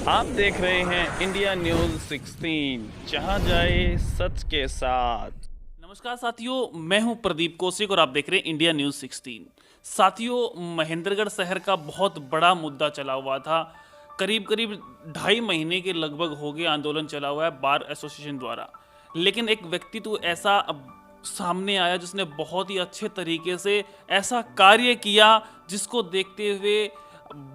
आप देख रहे हैं इंडिया न्यूज 16, जहां जाए सच के साथ। नमस्कार साथियों, मैं हूं प्रदीप कौशिक और आप देख रहे हैं इंडिया न्यूज़ 16। साथियों, महेंद्रगढ़ शहर का बहुत बड़ा मुद्दा चला हुआ था। करीब करीब 2.5 महीने के लगभग हो गए आंदोलन चला हुआ है बार एसोसिएशन द्वारा। लेकिन एक व्यक्तित्व ऐसा अब सामने आया जिसने बहुत ही अच्छे तरीके से ऐसा कार्य किया जिसको देखते हुए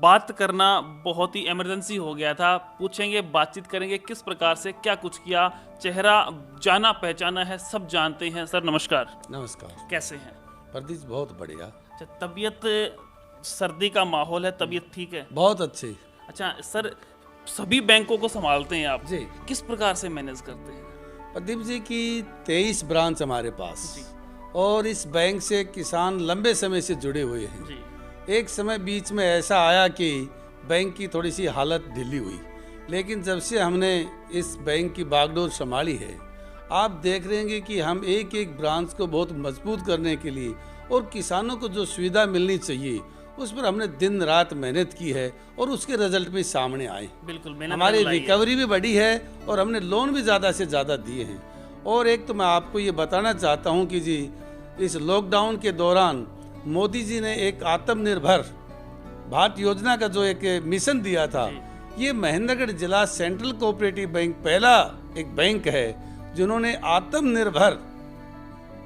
बात करना बहुत ही इमरजेंसी हो गया था। पूछेंगे, बातचीत करेंगे किस प्रकार से क्या कुछ किया। चेहरा जाना पहचाना है, सब जानते हैं। सर नमस्कार। नमस्कार। कैसे हैं? प्रदीप बहुत बढ़िया। अच्छा, तबीयत, सर्दी का माहौल है, तबीयत ठीक है? बहुत अच्छी। अच्छा सर, सभी बैंकों को संभालते हैं आप जी। किस प्रकार से मैनेज करते हैं? प्रदीप जी की 23 ब्रांच हमारे पास जी। और इस बैंक से किसान लंबे समय से जुड़े हुए हैं। जी। एक समय बीच में ऐसा आया कि बैंक की थोड़ी सी हालत ढीली हुई, लेकिन जब से हमने इस बैंक की बागडोर संभाली है, आप देख रहे हैं कि हम एक एक ब्रांच को बहुत मजबूत करने के लिए और किसानों को जो सुविधा मिलनी चाहिए उस पर हमने दिन रात मेहनत की है और उसके रिजल्ट भी सामने आए। बिल्कुल, मेहनत हमारी लगाई है। रिकवरी भी बढ़ी है और हमने लोन भी ज़्यादा से ज़्यादा दिए हैं। और एक तो मैं आपको ये बताना चाहता हूँ कि जी इस लॉकडाउन के दौरान मोदी जी ने एक आत्मनिर्भर भारत योजना का जो एक मिशन दिया था, ये महेंद्रगढ़ जिला सेंट्रल कोऑपरेटिव बैंक पहला एक बैंक है जिन्होंने आत्मनिर्भर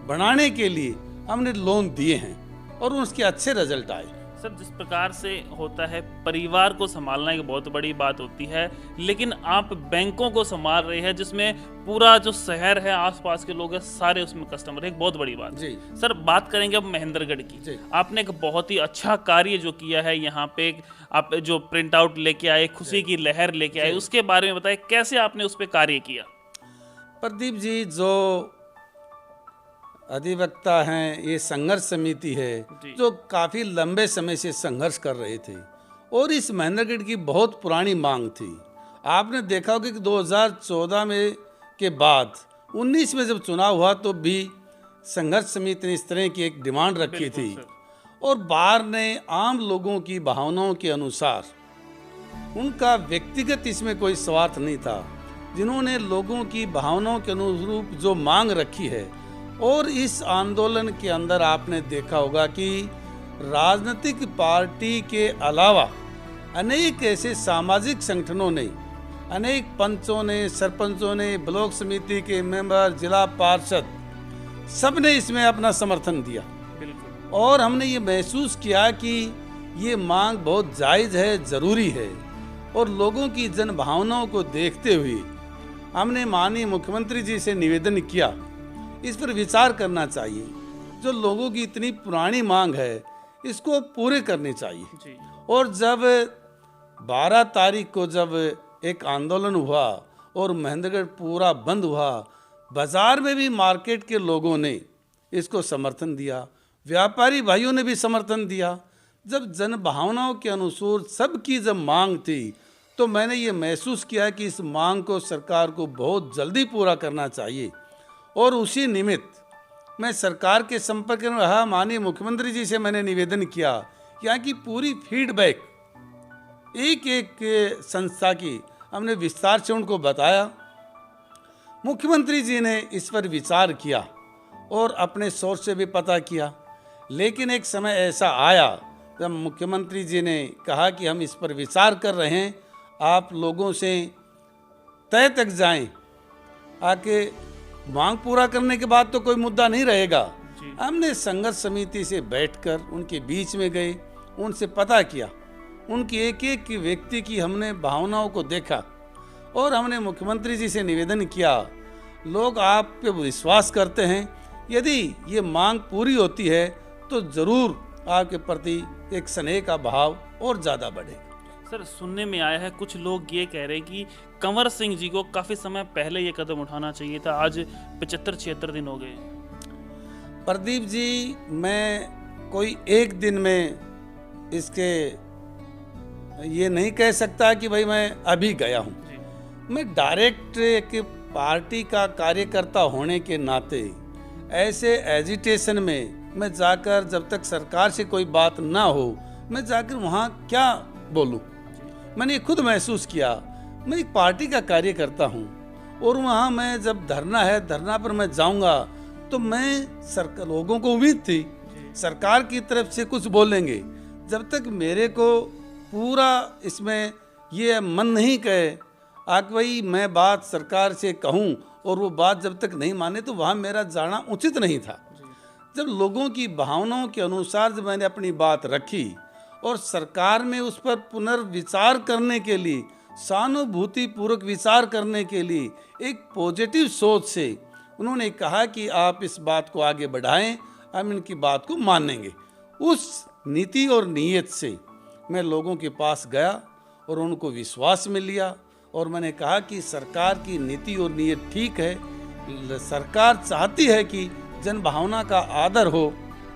बनाने के लिए हमने लोन दिए हैं और उसके अच्छे रिजल्ट आए। सर, जिस प्रकार से होता है परिवार को संभालना एक बहुत बड़ी बात होती है, लेकिन आप बैंकों को संभाल रहे हैं जिसमें पूरा जो शहर है, आसपास के लोग हैं, सारे उसमें कस्टमर है, एक बहुत बड़ी बात। जी। सर, बात करेंगे अब महेंद्रगढ़ की। जी। आपने एक बहुत ही अच्छा कार्य जो किया है यहाँ पे, आप जो प्रिंट आउट लेके आए, खुशी की लहर लेके आए, उसके बारे में बताएं कैसे आपने उस पर कार्य किया। प्रदीप जी, जो अधिवक्ता हैं, ये संघर्ष समिति है जो काफ़ी लंबे समय से संघर्ष कर रहे थे और इस महेंद्रगढ़ की बहुत पुरानी मांग थी। आपने देखा होगा कि 2014 में के बाद 19 में जब चुनाव हुआ तो भी संघर्ष समिति ने इस तरह की एक डिमांड रखी थी और बार ने आम लोगों की भावनाओं के अनुसार, उनका व्यक्तिगत इसमें कोई स्वार्थ नहीं था, जिन्होंने लोगों की भावनाओं के अनुरूप जो मांग रखी है। और इस आंदोलन के अंदर आपने देखा होगा कि राजनीतिक पार्टी के अलावा अनेक ऐसे सामाजिक संगठनों ने, अनेक पंचों ने, सरपंचों ने, ब्लॉक समिति के मेंबर, जिला पार्षद, सब ने इसमें अपना समर्थन दिया। बिल्कुल। और हमने ये महसूस किया कि ये मांग बहुत जायज़ है, ज़रूरी है और लोगों की जन भावनाओं को देखते हुए हमने माननीय मुख्यमंत्री जी से निवेदन किया, इस पर विचार करना चाहिए। जो लोगों की इतनी पुरानी मांग है इसको पूरे करनी चाहिए। जी। और जब 12 तारीख को जब एक आंदोलन हुआ और महेंद्रगढ़ पूरा बंद हुआ, बाजार में भी मार्केट के लोगों ने इसको समर्थन दिया, व्यापारी भाइयों ने भी समर्थन दिया। जब जन भावनाओं के अनुसार सबकी जब मांग थी तो मैंने ये महसूस किया कि इस मांग को सरकार को बहुत जल्दी पूरा करना चाहिए और उसी निमित्त मैं सरकार के संपर्क में रहा। माननीय मुख्यमंत्री जी से मैंने निवेदन किया, यहाँ की पूरी फीडबैक एक एक संस्था की हमने विस्तार से उनको बताया। मुख्यमंत्री जी ने इस पर विचार किया और अपने सोर्स से भी पता किया, लेकिन एक समय ऐसा आया जब मुख्यमंत्री जी ने कहा कि हम इस पर विचार कर रहे हैं, आप लोगों से तय तक जाएं, आके मांग पूरा करने के बाद तो कोई मुद्दा नहीं रहेगा। हमने संघर्ष समिति से बैठकर उनके बीच में गए, उनसे पता किया, उनकी एक एक की व्यक्ति की हमने भावनाओं को देखा और हमने मुख्यमंत्री जी से निवेदन किया, लोग आप पे विश्वास करते हैं, यदि ये मांग पूरी होती है तो ज़रूर आपके प्रति एक स्नेह का भाव और ज़्यादा बढ़ेगा। सर, सुनने में आया है कुछ लोग ये कह रहे हैं कि कंवर सिंह जी को काफ़ी समय पहले ये कदम उठाना चाहिए था, आज 75-76 दिन हो गए। प्रदीप जी, मैं कोई एक दिन में इसके ये नहीं कह सकता कि भाई मैं अभी गया हूँ। मैं डायरेक्ट एक पार्टी का कार्यकर्ता होने के नाते ऐसे एजिटेशन में मैं जाकर, जब तक सरकार से कोई बात ना हो, मैं जाकर वहाँ क्या बोलूँ। मैंने खुद महसूस किया मैं एक पार्टी का कार्य करता हूँ और वहाँ मैं जब धरना पर मैं जाऊँगा तो मैं लोगों को उम्मीद थी सरकार की तरफ से कुछ बोलेंगे। जब तक मेरे को पूरा इसमें ये मन नहीं कहे भाई मैं बात सरकार से कहूँ और वो बात जब तक नहीं माने तो वहाँ मेरा जाना उचित नहीं था। जब लोगों की भावनाओं के अनुसार जब मैंने अपनी बात रखी और सरकार में उस पर पुनर्विचार करने के लिए, सहानुभूतिपूर्वक विचार करने के लिए एक पॉजिटिव सोच से उन्होंने कहा कि आप इस बात को आगे बढ़ाएं, हम इनकी बात को मानेंगे। उस नीति और नीयत से मैं लोगों के पास गया और उनको विश्वास में लिया और मैंने कहा कि सरकार की नीति और नीयत ठीक है, सरकार चाहती है कि जन भावना का आदर हो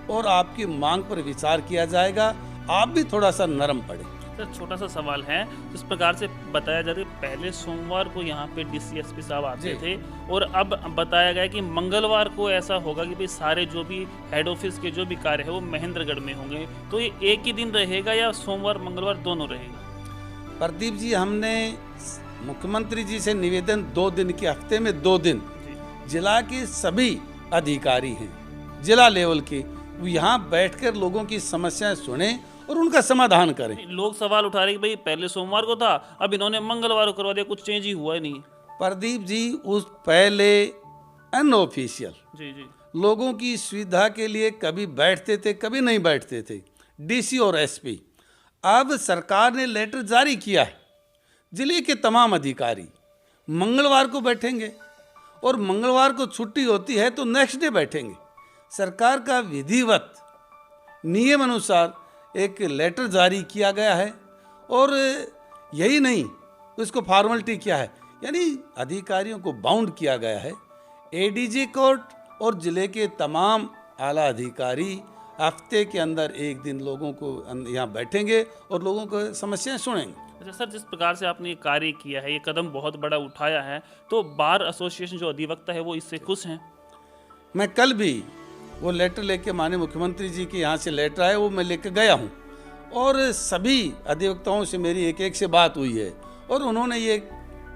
और आपकी मांग पर विचार किया जाएगा, आप भी थोड़ा सा नरम पड़े। सर छोटा सा सवाल है, जिस प्रकार से बताया जा रहा है पहले सोमवार को यहाँ पे डीसीएसपी साहब आते थे और अब बताया गया कि मंगलवार को ऐसा होगा कि भाई सारे जो भी हेड ऑफिस के जो भी कार्य है वो महेंद्रगढ़ में होंगे, तो ये एक ही दिन रहेगा या सोमवार मंगलवार दोनों रहेगा? प्रदीप जी, हमने मुख्यमंत्री जी से निवेदन 2 दिन के हफ्ते में 2 दिन जिला के सभी अधिकारी हैं जिला लेवल के, वो यहाँ बैठकर लोगों की समस्याएं सुने और उनका समाधान करें। लोग सवाल उठा रहे कि भाई पहले सोमवार को था, अब इन्होंने मंगलवार को करवा दिया, कुछ चेंज ही हुआ ही नहीं। प्रदीप जी, उस पहले अनऑफिशियल जी लोगों की सुविधा के लिए कभी बैठते थे कभी नहीं बैठते थे डीसी और एसपी। अब सरकार ने लेटर जारी किया है, जिले के तमाम अधिकारी मंगलवार को बैठेंगे और मंगलवार को छुट्टी होती है तो नेक्स्ट डे बैठेंगे। सरकार का विधिवत नियम अनुसार एक लेटर जारी किया गया है और यही नहीं, उसको फॉर्मेलिटी क्या है, यानी अधिकारियों को बाउंड किया गया है। एडीजी कोर्ट और जिले के तमाम आला अधिकारी हफ्ते के अंदर एक दिन लोगों को यहाँ बैठेंगे और लोगों को समस्याएं सुनेंगे। अच्छा सर, जिस प्रकार से आपने ये कार्य किया है, ये कदम बहुत बड़ा उठाया है, तो बार एसोसिएशन जो अधिवक्ता है वो इससे खुश हैं? मैं कल भी वो लेटर लेके माननीय मुख्यमंत्री जी के यहाँ से लेटर आया, वो मैं लेकर गया हूँ और सभी अधिवक्ताओं से मेरी एक से बात हुई है और उन्होंने ये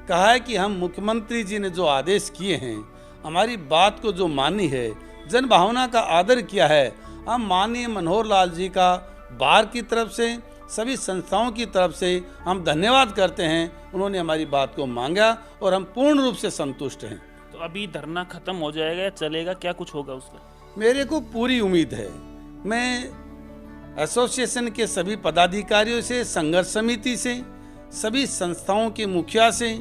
कहा है कि हम मुख्यमंत्री जी ने जो आदेश किए हैं, हमारी बात को जो मानी है, जन भावना का आदर किया है, हम माननीय मनोहर लाल जी का बार की तरफ से सभी संस्थाओं की तरफ से हम धन्यवाद करते हैं। उन्होंने हमारी बात को मांगा और हम पूर्ण रूप से संतुष्ट हैं। तो अभी धरना खत्म हो जाएगा या चलेगा, क्या कुछ होगा उसका? मेरे को पूरी उम्मीद है। मैं एसोसिएशन के सभी पदाधिकारियों से, संघर्ष समिति से, सभी संस्थाओं के मुखिया से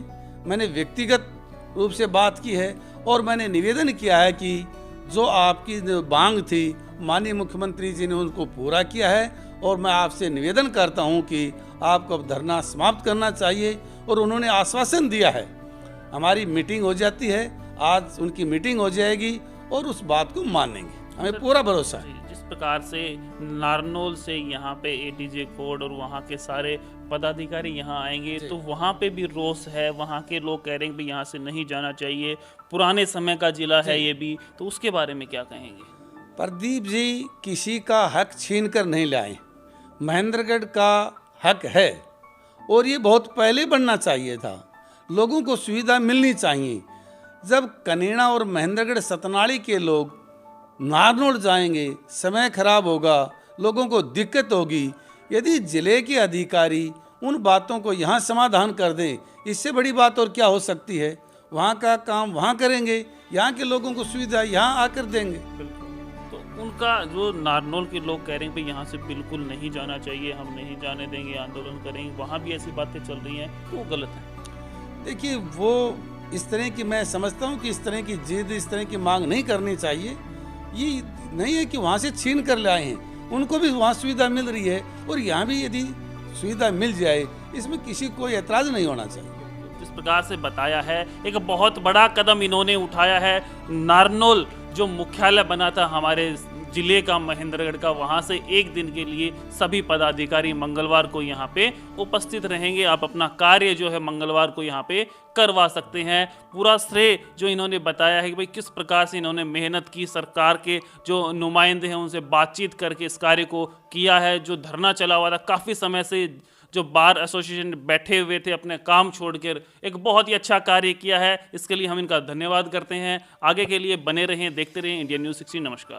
मैंने व्यक्तिगत रूप से बात की है और मैंने निवेदन किया है कि जो आपकी मांग थी माननीय मुख्यमंत्री जी ने उनको पूरा किया है और मैं आपसे निवेदन करता हूं कि आपको अब धरना समाप्त करना चाहिए और उन्होंने आश्वासन दिया है। हमारी मीटिंग हो जाती है, आज उनकी मीटिंग हो जाएगी और उस बात को मानेंगे, हमें पूरा भरोसा है। जिस प्रकार से नारनौल से यहाँ पे एडीजे कोड और वहाँ के सारे पदाधिकारी यहाँ आएंगे तो वहाँ पे भी रोष है, वहाँ के लोग कह रहे हैं कि यहाँ से नहीं जाना चाहिए, पुराने समय का जिला है ये भी, तो उसके बारे में क्या कहेंगे? प्रदीप जी, किसी का हक छीन कर नहीं लाए, महेंद्रगढ़ का हक है और ये बहुत पहले बनना चाहिए था। लोगों को सुविधा मिलनी चाहिए। जब कनेड़ा और महेंद्रगढ़ सतनाड़ी के लोग नारनौल जाएंगे, समय खराब होगा, लोगों को दिक्कत होगी। यदि जिले के अधिकारी उन बातों को यहाँ समाधान कर दें, इससे बड़ी बात और क्या हो सकती है। वहाँ का काम वहाँ करेंगे, यहाँ के लोगों को सुविधा यहाँ आकर देंगे। तो उनका जो नारनौल के लोग कह रहे हैं कि यहाँ से बिल्कुल नहीं जाना चाहिए, हम नहीं जाने देंगे, आंदोलन करेंगे, वहाँ भी ऐसी बातें चल रही हैं, तो वो गलत है। देखिए, वो इस तरह की, मैं समझता हूँ कि इस तरह की जिद, इस तरह की मांग नहीं करनी चाहिए। ये नहीं है कि वहाँ से छीन कर लाए हैं, उनको भी वहाँ सुविधा मिल रही है और यहाँ भी यदि सुविधा मिल जाए, इसमें किसी को कोई एतराज नहीं होना चाहिए। जिस प्रकार से बताया है, एक बहुत बड़ा कदम इन्होंने उठाया है। नारनौल जो मुख्यालय बना था हमारे जिले का, महेंद्रगढ़ का, वहां से एक दिन के लिए सभी पदाधिकारी मंगलवार को यहाँ पे उपस्थित रहेंगे। आप अपना कार्य जो है मंगलवार को यहाँ पे करवा सकते हैं। पूरा श्रेय जो इन्होंने बताया है कि भाई किस प्रकार से इन्होंने मेहनत की, सरकार के जो नुमाइंदे हैं उनसे बातचीत करके इस कार्य को किया है। जो धरना चला हुआ था, काफ़ी समय से जो बार एसोसिएशन बैठे हुए थे अपने काम छोड़कर, एक बहुत ही अच्छा कार्य किया है। इसके लिए हम इनका धन्यवाद करते हैं। आगे के लिए बने रहें, देखते रहें इंडिया न्यूज़ 16। नमस्कार।